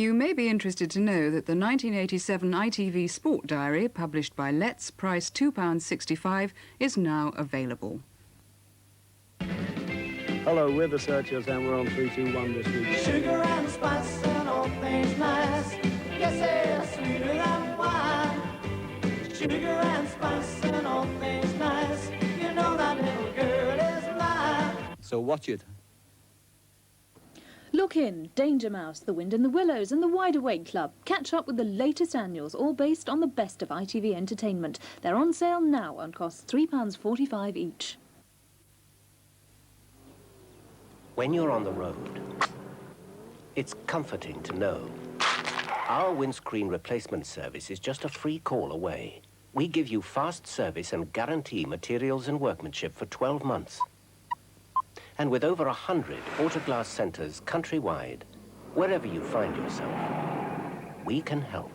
You may be interested to know that the 1987 ITV Sport Diary, published by Letts, priced £2.65, is now available. Hello, we're the Searchers and we're on 321 this week. Sugar and spice and all things nice. Yes, they're sweeter than wine. Sugar and spice and all things nice. You know that little girl is mine. So watch it. Look in, Danger Mouse, The Wind in the Willows and the Wide Awake Club. Catch up with the latest annuals, all based on the best of ITV entertainment. They're on sale now and cost £3.45 each. When you're on the road, it's comforting to know our windscreen replacement service is just a free call away. We give you fast service and guarantee materials and workmanship for 12 months. And with over 100 Autoglass centres countrywide, wherever you find yourself, we can help.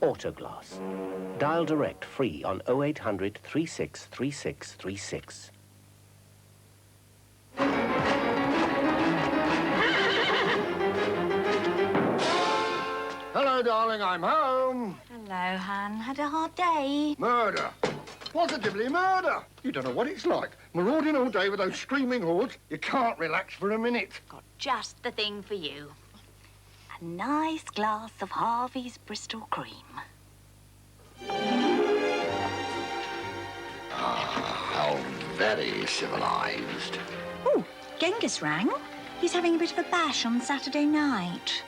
Autoglass. Dial direct free on 0800 36 36 36. Hello, darling, I'm home. Hello, Han. Had a hard day? Murder. Positively murder. You don't know what it's like. Marauding all day with those screaming hordes. You can't relax for a minute. Got just the thing for you. A nice glass of Harvey's Bristol cream. How very civilised. Oh, Genghis rang. He's having a bit of a bash on Saturday night.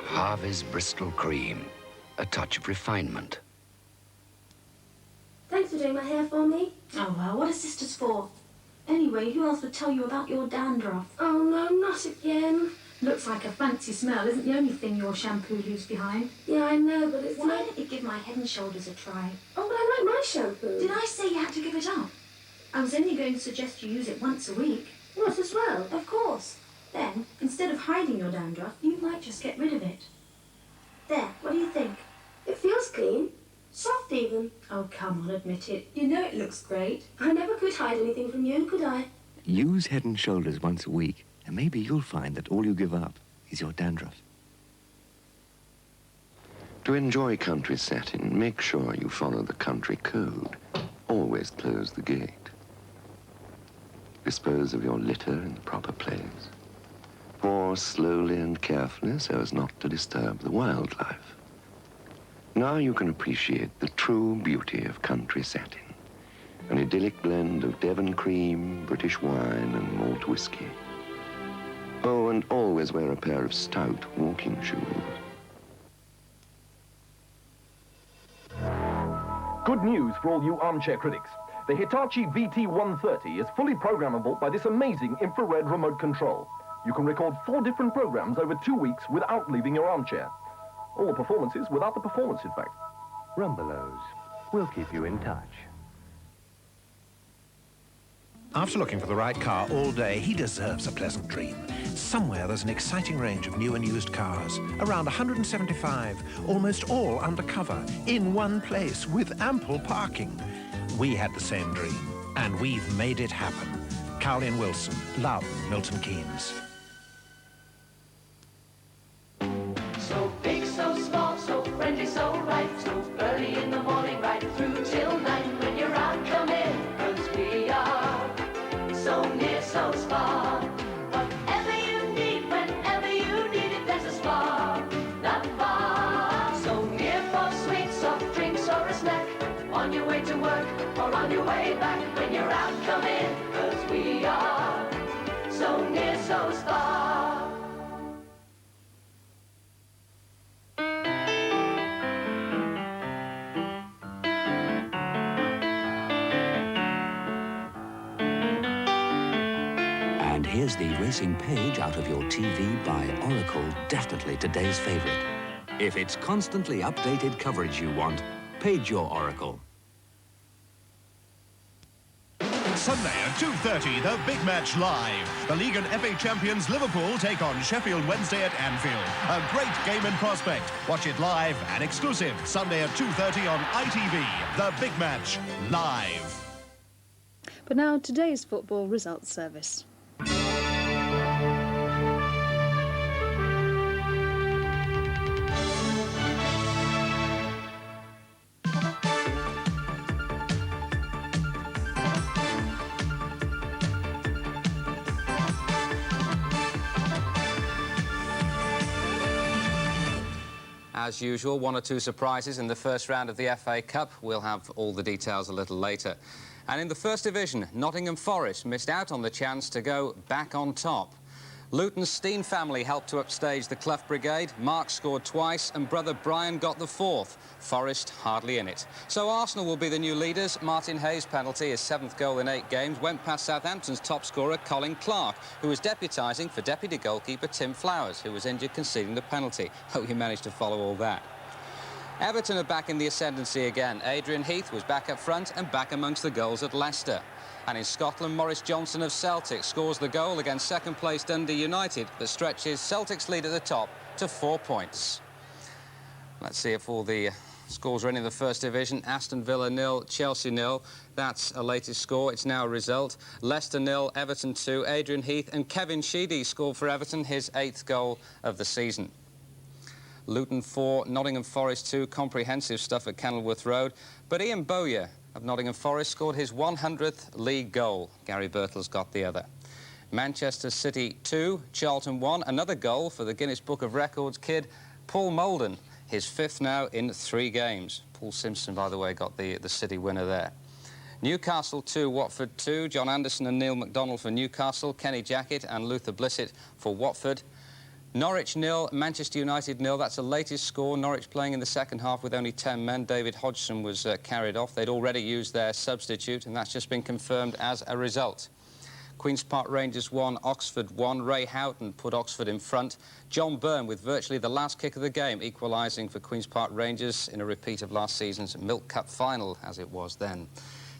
Harvey's Bristol cream. A touch of refinement. Thanks for doing my hair for me. Oh, well, what are sisters for? Anyway, who else would tell you about your dandruff? Oh, no, not again. Looks like a fancy smell isn't the only thing your shampoo leaves behind. Yeah, I know, but it's Why not... don't you give my Head and Shoulders a try? Oh, but I like my shampoo. Did I say you had to give it up? I was only going to suggest you use it once a week. What, as well? Of course. Then, instead of hiding your dandruff, you might just get rid of it. There, what do you think? It feels clean. Soft, even. Oh, come on, admit it. You know it looks great. I never could hide anything from you, could I? Use Head and Shoulders once a week, and maybe you'll find that all you give up is your dandruff. To enjoy country satin, make sure you follow the country code. Always close the gate. Dispose of your litter in the proper place. Pour slowly and carefully so as not to disturb the wildlife. Now you can appreciate the true beauty of country satin. An idyllic blend of Devon cream, British wine, and malt whiskey. Oh, and always wear a pair of stout walking shoes. Good news for all you armchair critics. The Hitachi VT130 is fully programmable by this amazing infrared remote control. You can record 4 different programs over 2 weeks without leaving your armchair. All the performances without the performance, in fact. Rumbelows. We'll keep you in touch. After looking for the right car all day, he deserves a pleasant dream. Somewhere there's an exciting range of new and used cars. Around 175, almost all undercover, in one place, with ample parking. We had the same dream, and we've made it happen. Cowley Wilson, Love, Milton Keynes. So big, so small, so friendly, so right. So early in the morning, right through till night. When you're out, come in, 'cause we are so near, so Spar. Whatever you need, whenever you need it, there's a Spar, not far. So near for sweet, soft drinks or a snack. On your way to work or on your way back. When you're out, come in, 'cause we are so near, so Spar. And here's the racing page out of your TV by Oracle, definitely today's favorite. If it's constantly updated coverage you want, page your Oracle. Sunday at 2:30, the big match live. The League and FA champions Liverpool take on Sheffield Wednesday at Anfield. A great game in prospect. Watch it live and exclusive Sunday at 2:30 on ITV. The big match live. But now today's football results service. As usual, one or two surprises in the first round of the FA Cup. We'll have all the details a little later. And in the First Division, Nottingham Forest missed out on the chance to go back on top. Luton's Steen family helped to upstage the Clough Brigade. Mark scored twice and brother Brian got the fourth. Forest hardly in it. So Arsenal will be the new leaders. Martin Hayes' penalty, his 7th goal in 8 games, went past Southampton's top scorer Colin Clark, who was deputising for deputy goalkeeper Tim Flowers, who was injured conceding the penalty. Hope you managed to follow all that. Everton are back in the ascendancy again. Adrian Heath was back up front and back amongst the goals at Leicester. And in Scotland, Maurice Johnson of Celtic scores the goal against second-place Dundee United that stretches Celtic's lead at the top to 4 points. Let's see if all the scores are in the First Division. Aston Villa 0, Chelsea 0. That's a latest score. It's now a result. Leicester 0, Everton 2. Adrian Heath and Kevin Sheedy scored for Everton his 8th goal of the season. Luton 4, Nottingham Forest 2. Comprehensive stuff at Kenilworth Road. But Ian Bowyer of Nottingham Forest scored his 100th league goal. Gary Birtle's got the other. Manchester City 2, Charlton 1. Another goal for the Guinness Book of Records kid, Paul Molden. His 5th now in 3 games. Paul Simpson, by the way, got the City winner there. Newcastle 2, Watford 2. John Anderson and Neil MacDonald for Newcastle. Kenny Jackett and Luther Blissett for Watford. Norwich 0, Manchester United 0. That's the latest score. Norwich playing in the second half with only 10 men. David Hodgson was carried off. They'd already used their substitute, and that's just been confirmed as a result. Queen's Park Rangers 1, Oxford 1. Ray Houghton put Oxford in front. John Byrne with virtually the last kick of the game, equalising for Queen's Park Rangers in a repeat of last season's Milk Cup final, as it was then.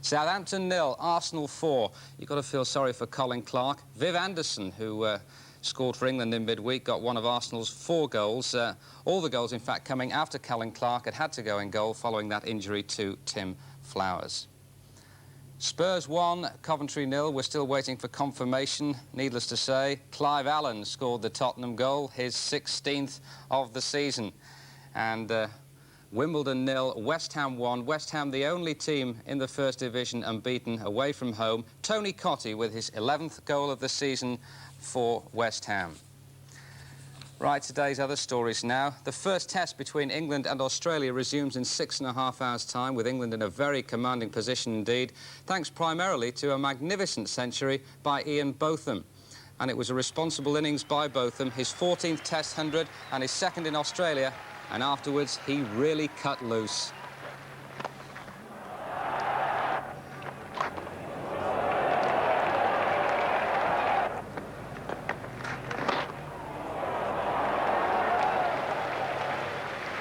Southampton 0, Arsenal 4. You've got to feel sorry for Colin Clark. Viv Anderson, who scored for England in midweek, got one of Arsenal's 4 goals. All the goals, in fact, coming after Colin Clark had to go in goal following that injury to Tim Flowers. Spurs 1, Coventry 0. We're still waiting for confirmation. Needless to say, Clive Allen scored the Tottenham goal, his 16th of the season. And Wimbledon 0, West Ham 1. West Ham the only team in the First Division unbeaten away from home. Tony Cottee with his 11th goal of the season for West Ham. Right, today's other stories now. The first test between England and Australia resumes in 6.5 hours' time, with England in a very commanding position indeed, thanks primarily to a magnificent century by Ian Botham. And it was a responsible innings by Botham, his 14th Test 100 and his 2nd in Australia, and afterwards he really cut loose.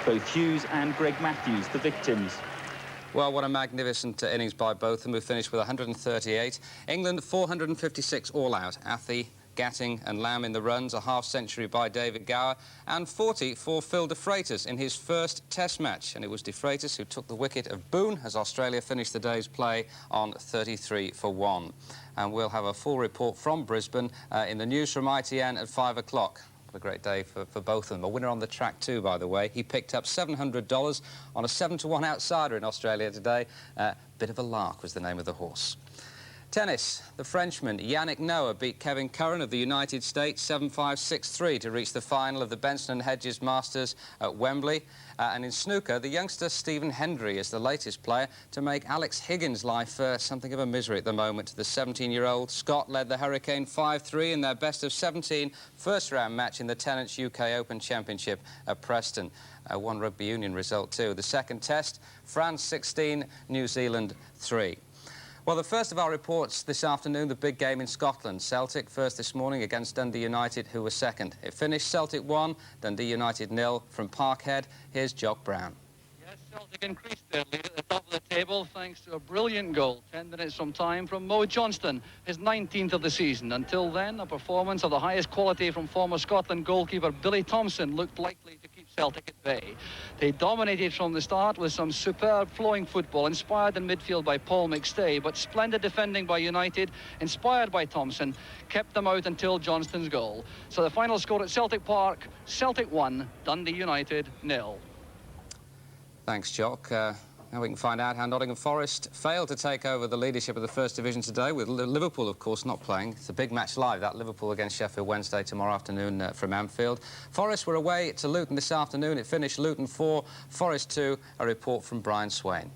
Both Hughes and Greg Matthews, the victims. Well, what a magnificent innings by Botham, who finished with 138. England 456 all out. Athey, Gatting and Lamb in the runs, a half-century by David Gower, and 40 for Phil de Freitas in his first Test match. And it was de Freitas who took the wicket of Boone as Australia finished the day's play on 33 for 1. And we'll have a full report from Brisbane in the news from ITN at 5 o'clock. A great day for both of them. A winner on the track too, by the way. He picked up $700 on a 7-to-1 outsider in Australia today. Bit of a Lark was the name of the horse. Tennis. The Frenchman Yannick Noah beat Kevin Curran of the United States 7-5, 6-3 to reach the final of the Benson & Hedges Masters at Wembley. And in snooker, the youngster Stephen Hendry is the latest player to make Alex Higgins' life something of a misery at the moment. The 17-year-old Scot led the Hurricane 5-3 in their best-of-17 first-round match in the Tennent's UK Open Championship at Preston. One rugby union result too. The second test, France 16, New Zealand 3. Well, the first of our reports this afternoon, the big game in Scotland. Celtic first this morning against Dundee United, who were second. It finished Celtic 1, Dundee United 0. From Parkhead, here's Jock Brown. Yes, Celtic increased their lead at the top of the table thanks to a brilliant goal, 10 minutes from time, from Mo Johnston, his 19th of the season. Until then, a performance of the highest quality from former Scotland goalkeeper Billy Thompson looked likely to keep Celtic at bay. They dominated from the start with some superb flowing football, inspired in midfield by Paul McStay, but splendid defending by United, inspired by Thompson, kept them out until Johnston's goal. So the final score at Celtic Park, Celtic 1, Dundee United 0. Thanks, Jock. Now we can find out how Nottingham Forest failed to take over the leadership of the First Division today, with Liverpool, of course, not playing. It's a big match live, that Liverpool against Sheffield Wednesday tomorrow afternoon from Anfield. Forest were away to Luton this afternoon. It finished Luton 4, Forest 2. A report from Brian Swain.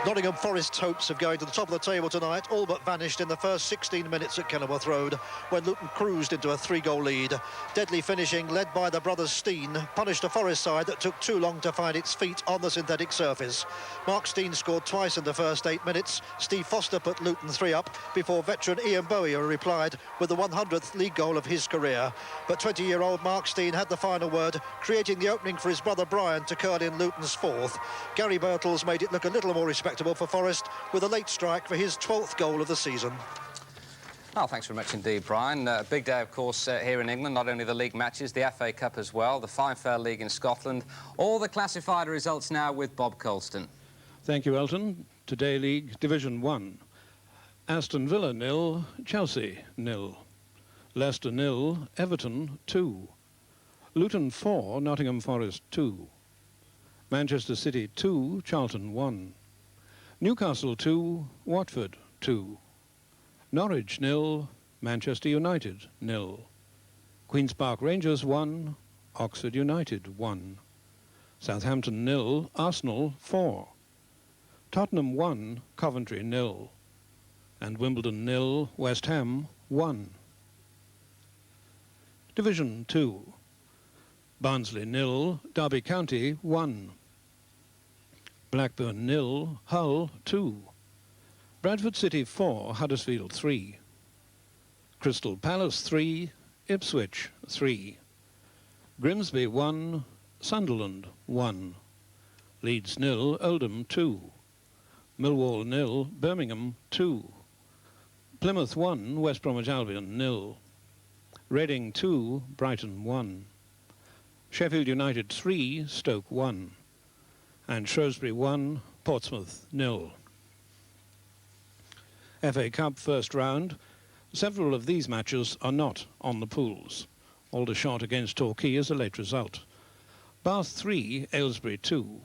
Nottingham Forest's hopes of going to the top of the table tonight all but vanished in the first 16 minutes at Kenilworth Road, when Luton cruised into a 3-goal lead. Deadly finishing, led by the brothers Steen, punished a Forest side that took too long to find its feet on the synthetic surface. Mark Steen scored twice in the first 8 minutes. Steve Foster put Luton 3 up before veteran Ian Bowyer replied with the 100th league goal of his career. But 20-year-old Mark Steen had the final word, creating the opening for his brother Brian to curl in Luton's 4th. Gary Birtles made it look a little more respectable for Forest with a late strike for his 12th goal of the season. Well, thanks very much indeed, Brian. A big day, of course, here in England. Not only the league matches, the FA Cup as well, the Five Fair League in Scotland. All the classified results now with Bob Colston. Thank you, Elton. Today, League Division 1. Aston Villa 0, Chelsea 0. Leicester 0, Everton 2. Luton 4, Nottingham Forest 2. Manchester City 2, Charlton 1. Newcastle 2, Watford 2. Norwich 0, Manchester United 0. Queen's Park Rangers 1, Oxford United 1. Southampton 0, Arsenal 4. Tottenham 1, Coventry 0. And Wimbledon 0, West Ham 1. Division 2. Barnsley 0, Derby County 1. Blackburn 0, Hull 2. Bradford City 4, Huddersfield 3. Crystal Palace 3, Ipswich 3. Grimsby 1, Sunderland 1. Leeds 0, Oldham 2. Millwall 0, Birmingham 2. Plymouth 1, West Bromwich Albion 0. Reading 2, Brighton 1. Sheffield United 3, Stoke 1. And Shrewsbury 1, Portsmouth 0. FA Cup first round. Several of these matches are not on the pools. Aldershot against Torquay is a late result. Bath 3, Aylesbury 2.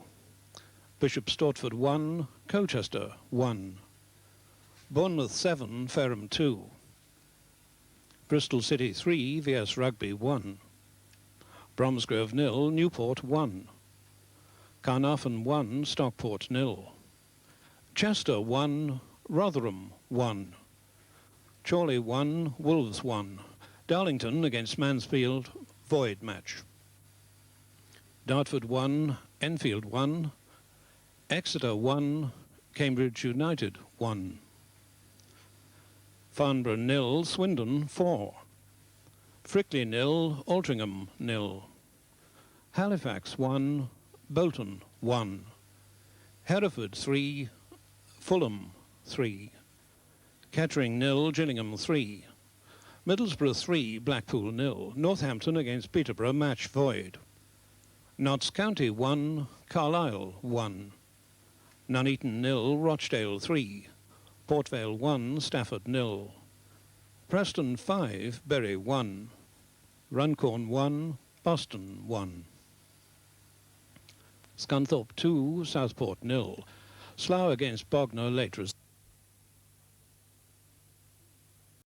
Bishop Stortford 1, Colchester 1. Bournemouth 7, Fareham 2. Bristol City 3, VS Rugby 1. Bromsgrove 0, Newport 1. Carnarvon 1, Stockport 0. Chester 1, Rotherham 1. Chorley 1, Wolves 1. Darlington against Mansfield, void match. Dartford 1, Enfield 1. Exeter 1, Cambridge United 1. Farnborough 0, Swindon 4. Frickley 0, Altrincham 0. Halifax 1, Bolton 1. Hereford 3, Fulham 3. Kettering 0, Gillingham 3. Middlesbrough 3, Blackpool 0. Northampton against Peterborough, match void. Notts County 1, Carlisle 1. Nuneaton 0, Rochdale 3. Port Vale 1, Stafford 0. Preston 5, Bury 1. Runcorn 1, Boston 1. Scunthorpe 2, Southport 0. Slough against Bognor, late result.